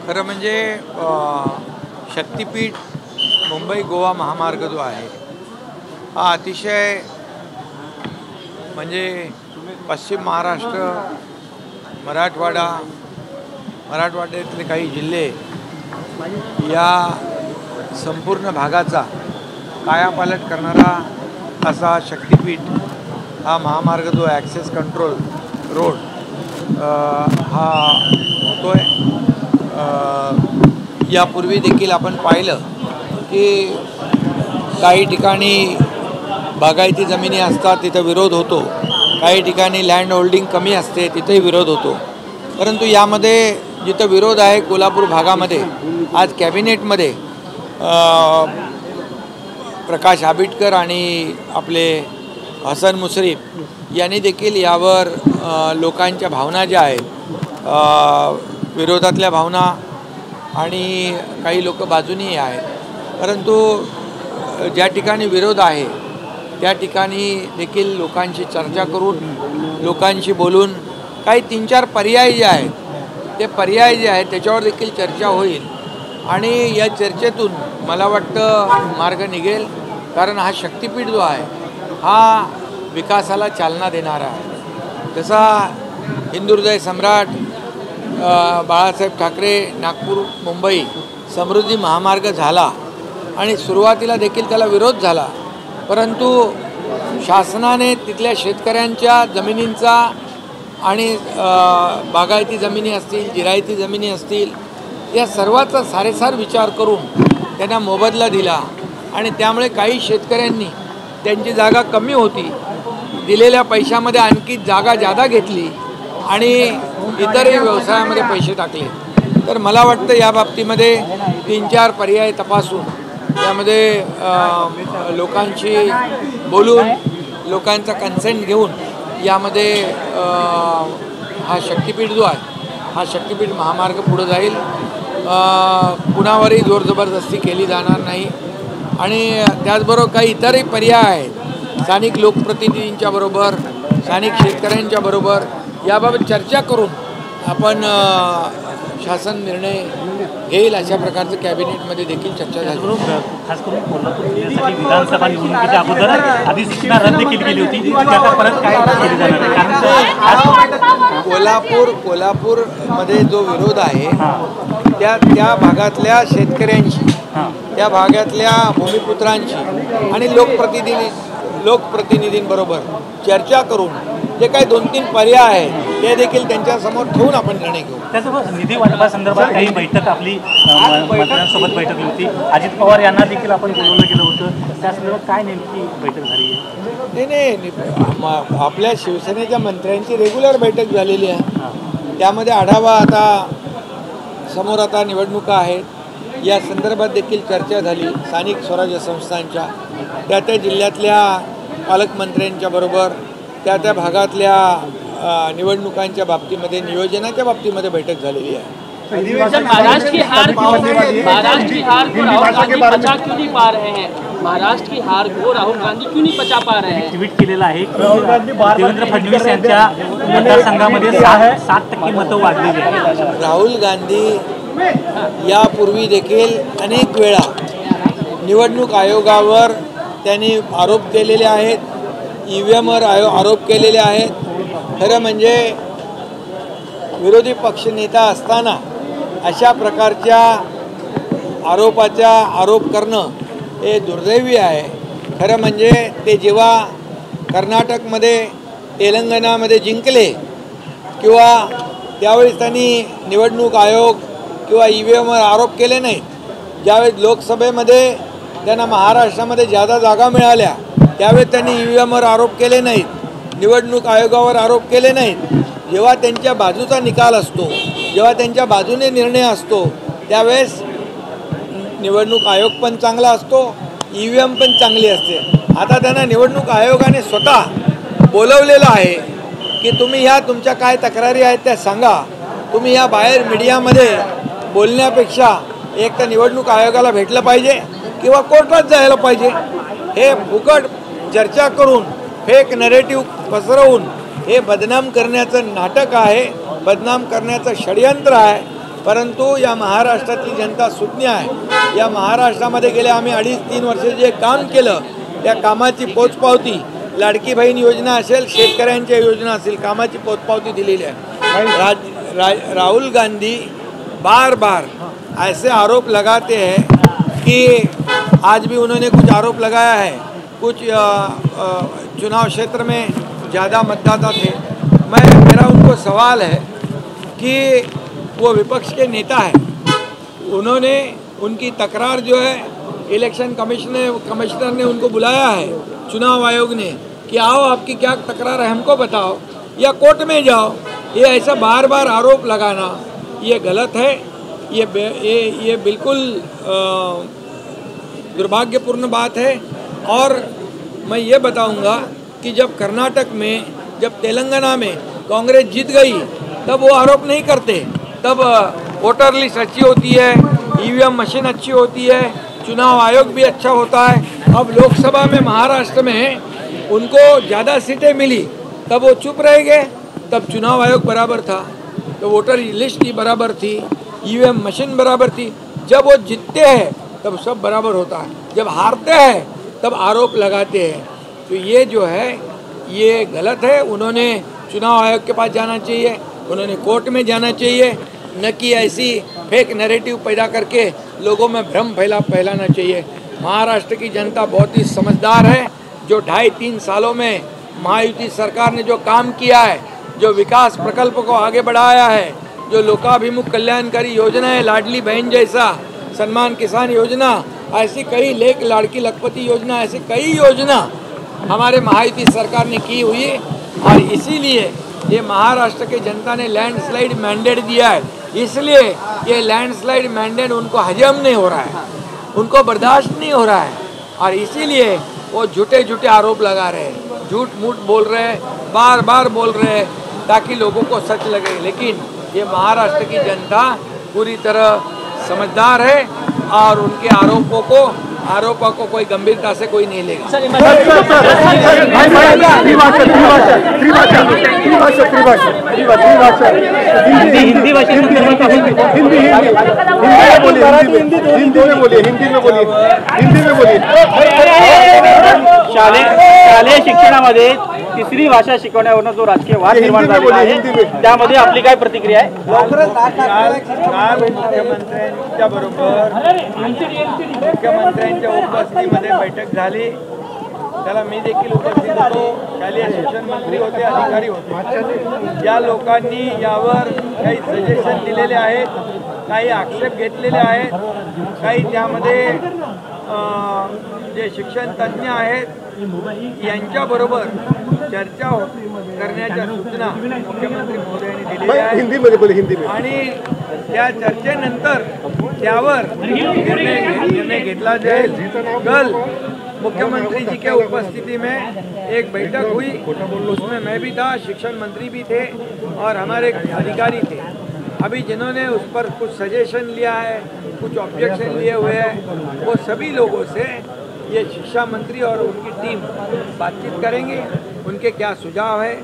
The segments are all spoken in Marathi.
खरं म्हणजे शक्तिपीठ मुंबई गोवा महामार्ग जो आहे हा अतिशय म्हणजे पश्चिम महाराष्ट्र मराठवाड्यातले काही जिल्हे या संपूर्ण भागाचा कायापालट करणारा असा शक्तिपीठ हा महामार्ग जो ॲक्सेस कंट्रोल रोड हा होतो आहे। यापूर्वी देखील आपण पाहिलं की काही ठिकाणी बागायती जमिनी असतात तिथं विरोध होतो, काही ठिकाणी लँड होल्डिंग कमी असते तिथेही विरोध होतो। परंतु यामध्ये जिथं विरोध आहे कोल्हापूर भागामध्ये आज कॅबिनेटमध्ये प्रकाश आंबेडकर आणि आपले हसन मुश्रीफ यांनी देखील यावर लोकांच्या भावना ज्या आहेत विरोधातल्या भावना आणि काही लोक बाजूनी आहेत, परंतु ज्या ठिकाणी विरोध आहे त्या ठिकाणी देखील लोकांशी चर्चा करून लोकांशी बोलून काही 3-4 पर्याय जे आहेत ते पर्याय जे आहेत त्याच्यावर देखील चर्चा होईल आणि या चर्चेतून मला वाटतं मार्ग निघेल। कारण हा शक्तिपीठ जो आहे हा विकासाला चालना देणारा आहे। जसा हिंदुहृदय सम्राट बाळासाहेब ठाकरे नागपूर मुंबई समृद्धी महामार्ग झाला आणि सुरुवातीला देखील त्याला विरोध झाला, परंतु शासनाने तिथल्या शेतकऱ्यांच्या जमिनींचा आणि बागायती जमिनी असतील जिरायती जमिनी असतील या सर्वाचा सारेसार विचार करून त्यांना मोबदला दिला आणि त्यामुळे काही शेतकऱ्यांनी त्यांची जागा कमी होती दिलेल्या पैशामध्ये आणखी जागा जादा घेतली आणि इतरही व्यवसायामध्ये पैसे टाकले। तर मला वाटतं या बाबतीमध्ये 3-4 पर्याय तपासून त्यामध्ये लोकांशी बोलून लोकांचा कन्सेंट घेऊन यामध्ये हा शक्तिपीठ जो आहे हा शक्तिपीठ महामार्ग पुढे जाईल। कुणावरही जोर जबरदस्ती केली जाणार नाही आणि त्याचबरोबर काही इतरही पर्याय आहेत स्थानिक लोकप्रतिनिधींच्या बरोबर स्थानिक शेतकऱ्यांच्या बरोबर याबाबत चर्चा करून आपण शासन निर्णय घेईल अशा प्रकारचं कॅबिनेटमध्ये देखील चर्चा झाली। खास करून कोल्हापूर जिल्ह्यासाठी विधानसभा निवडणुकीच्या अगोदर अधिसूचना रद्द केली गेली होती, आता परत काय केली जाणार आहे? कोल्हापूरमध्ये जो विरोध आहे त्या भागातल्या शेतकऱ्यांशी त्या भागातल्या भूमिपुत्रांशी आणि लोकप्रतिनिधींबरोबर चर्चा करून जे काही 2-3 पर्याय आहेत ते देखील त्यांच्यासमोर ठेवून आपण निर्णय घेऊ। त्यासोबत निधी वाटपासंदर्भात काही बैठक आपली मंत्र्यांसोबत बैठक होती, अजित पवार यांना देखील आपण बोलवलं गेलं होतं, त्या संदर्भात काय नेमकी बैठक झाली आहे? नाही आपल्या शिवसेनेच्या मंत्र्यांची रेग्युलर बैठक झालेली आहे, त्यामध्ये आढावा समोर आता निवडणुका आहेत या संदर्भात देखील चर्चा झाली। स्थानिक स्वराज्य संस्थांच्या त्या जिल्ह्यातल्या पालकमंत्र्यांच्या बरोबर त्या भागातल्या निवडणुकांच्या बाबतीमध्ये नियोजनाच्या बाबतीमध्ये बैठक झालेली आहे। महाराष्ट्र की हार को राहुल गांधी पचा क्यों नहीं पा रहे हैं? महाराष्ट्र की हार को राहुल गांधी क्यों नहीं पचा पा रहे हैं? ट्विट केलेलं आहे की देवेंद्र फडणवीस यांच्या मतदारसंघामध्ये 7% मतं वाढलेली आहेत। राहुल गांधी यापूर्वी देखील अनेक वेळा निवडणूक आयोगावर त्यांनी आरोप केलेले आहेत, EVMवर आरोप केलेले आहेत। खरं म्हणजे विरोधी पक्षनेता असताना अशा प्रकारच्या आरोप करणं हे दुर्दैवी आहे। खरं म्हणजे ते जेव्हा कर्नाटकमध्ये तेलंगणामध्ये जिंकले किंवा त्यावेळेस त्यांनी निवडणूक आयोग किंवा EVMवर आरोप केले नाहीत, ज्यावेळेस लोकसभेमध्ये त्यांना महाराष्ट्रामध्ये जादा जागा मिळाल्या त्यावेळेस त्यांनी EVMवर आरोप केले नाहीत, निवडणूक आयोगावर आरोप केले नाहीत। जेव्हा त्यांच्या बाजूचा निकाल असतो, जेव्हा त्यांच्या बाजूने निर्णय असतो त्यावेळेस निवडणूक आयोग पण चांगला असतो, EVM पण चांगली असते। आता त्यांना निवडणूक आयोगाने स्वतः बोलवलेलं आहे की तुम्ही ह्या तुमच्या काय तक्रारी आहेत त्या सांगा, तुम्ही या बाहेर मीडियामध्ये बोलण्यापेक्षा एक तर निवडणूक आयोगाला भेटलं पाहिजे किंवा कोर्टात जायला पाहिजे। हे फुकट चर्चा करून फेक नरेटिव्ह पसरवून हे बदनाम करण्याचं नाटक आहे, बदनाम करण्याचं षडयंत्र आहे। परंतु या महाराष्ट्रातली जनता सुज्ञ आहे. या महाराष्ट्रामध्ये गेले आम्ही 2.5-3 वर्ष जे काम केलं त्या कामाची पोचपावती, लाडकी बहीण योजना असेल, शेतकऱ्यांच्या योजना असेल, कामाची पोचपावती दिलेली आहे. राहुल गांधी बार बार ऐसे आरोप लगाते हैं कि आज भी उन्होंने कुछ आरोप लगाया है, कुछ चुनाव क्षेत्र में ज़्यादा मतदाता थे. मेरा उनको सवाल है कि वो विपक्ष के नेता हैं, उन्होंने उनकी तकरार जो है इलेक्शन कमिश्नर ने उनको बुलाया है, चुनाव आयोग ने, कि आओ आपकी क्या तकरार है हमको बताओ या कोर्ट में जाओ. ये ऐसा बार बार आरोप लगाना ये गलत है. ये बिल्कुल दुर्भाग्यपूर्ण बात है. और मैं ये बताऊंगा कि जब कर्नाटक में, जब तेलंगाना में कांग्रेस जीत गई तब वो आरोप नहीं करते, तब वोटर लिस्ट अच्छी होती है, ईवीएम मशीन अच्छी होती है, चुनाव आयोग भी अच्छा होता है. अब लोकसभा में महाराष्ट्र में उनको ज़्यादा सीटें मिली तब वो चुप रह गए. तब चुनाव आयोग बराबर था, तो वोटर लिस्ट ही बराबर थी, ईवीएम मशीन बराबर थी. जब वो जीतते हैं तब सब बराबर होता है, जब हारते हैं तब आरोप लगाते हैं. तो ये जो है ये गलत है. उन्होंने चुनाव आयोग के पास जाना चाहिए, उन्होंने कोर्ट में जाना चाहिए, न कि ऐसी फेक नैरेटिव पैदा करके लोगों में भ्रम फैलाना चाहिए. महाराष्ट्र की जनता बहुत ही समझदार है. जो 2.5-3 सालों में महायुति सरकार ने जो काम किया है, जो विकास प्रकल्प को आगे बढ़ाया है, जो लोकाभिमुख कल्याणकारी योजनाएं, लाडली बहन जैसा, सम्मान किसान योजना, ऐसी कई लाड़की लखपति योजना, ऐसी कई योजना हमारे महायुति सरकार ने की हुई है. और इसीलिए ये महाराष्ट्र के जनता ने लैंडस्लाइड मैंडेट दिया है. इसलिए ये लैंडस्लाइड मैंडेट उनको हजम नहीं हो रहा है, उनको बर्दाश्त नहीं हो रहा है. और इसीलिए वो झूठे आरोप लगा रहे हैं, झूठ मूठ बोल रहे हैं, बार बार बोल रहे हैं ताकि लोगों को सच लगे. लेकिन ये महाराष्ट्र की जनता पूरी तरह समझदार है और उनके आरोपों को कोई गंभीरता से कोई नहीं लेगा. हिंदी में बोलिए. शालेय शिक्षणामध्ये तिसरी भाषा शिकवण्यावरून जो राजकीय वाद निर्माण झाला आहे त्यामध्ये आपली काय प्रतिक्रिया आहे? मुख्यमंत्र्यांच्या बरोबर मुख्यमंत्र्यांच्या उपस्थितीमध्ये बैठक झाली. त्याला मी देखील उपस्थित होतो. शालेय शिक्षण मंत्री होते, अधिकारी होते. या लोकांनी यावर काही सजेशन दिलेले आहेत, काही आक्षेप घेतलेले आहेत, काही त्यामध्ये जे शिक्षण तज्ज्ञ आहेत यांच्याबरोबर चर्चा करण्याच्या सूचना मुख्यमंत्री महोदयांनी दिलेल्या आहेत. आणि त्या चर्चेनंतर त्यावर निर्णय घेतला जाईल. कल मुख्यमंत्री जी के उपस्थिति में एक बैठक हुई, उसमें मैं भी था, शिक्षण मंत्री भी थे और हमारे अधिकारी थे. अभी जिन्होंने उस पर कुछ सजेशन लिया है, कुछ ऑब्जेक्शन लिए हुए हैं, वो सभी लोगों से ये शिक्षा मंत्री और उनकी टीम बातचीत करेंगे. उनके क्या सुझाव है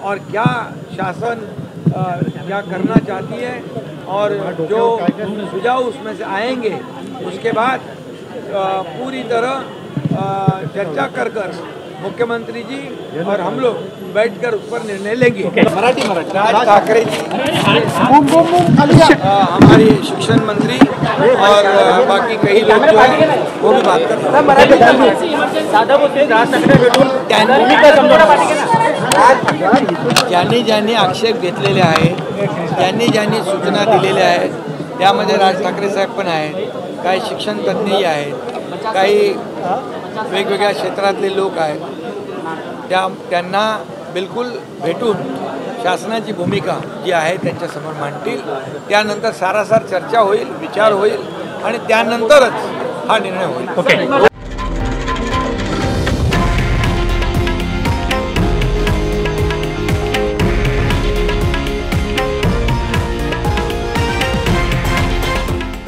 और क्या शासन क्या करना चाहती है, और जो सुझाव उसमें से आएंगे उसके बाद पूरी तरह चर्चा कर मुख्यमंत्री जी और हम लोग बैठकर उस पर निर्णय लेंगे. मराठी राज ठाकरे जी, हमारी शिक्षण मंत्री और बाकी कई लोग जो हैं वो भी बात कर ज्यांनी आक्षेप घेतलेले आहे, ज्यांनी सूचना दिलेल्या आहेत, त्यामध्ये राज ठाकरे साहेब पण आहेत, काही शिक्षण तज्ज्ञही आहेत, काही वेगवेगळ्या क्षेत्रातले लोक आहेत. त्यांना बिलकुल भेटून शासनाची भूमिका जी आहे त्यांच्यासमोर मांडतील. त्यानंतर सारासार चर्चा होईल, विचार होईल आणि त्यानंतरच हा निर्णय होईल.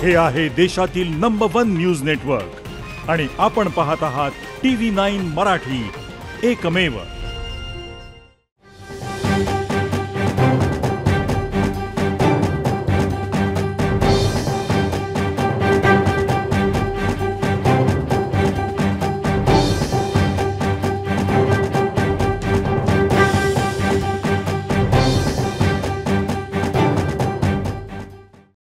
हे आहे देशातील नंबर 1 न्यूज नेटवर्क आणि आपण पाहत आहात TV9 मराठी, एकमेव.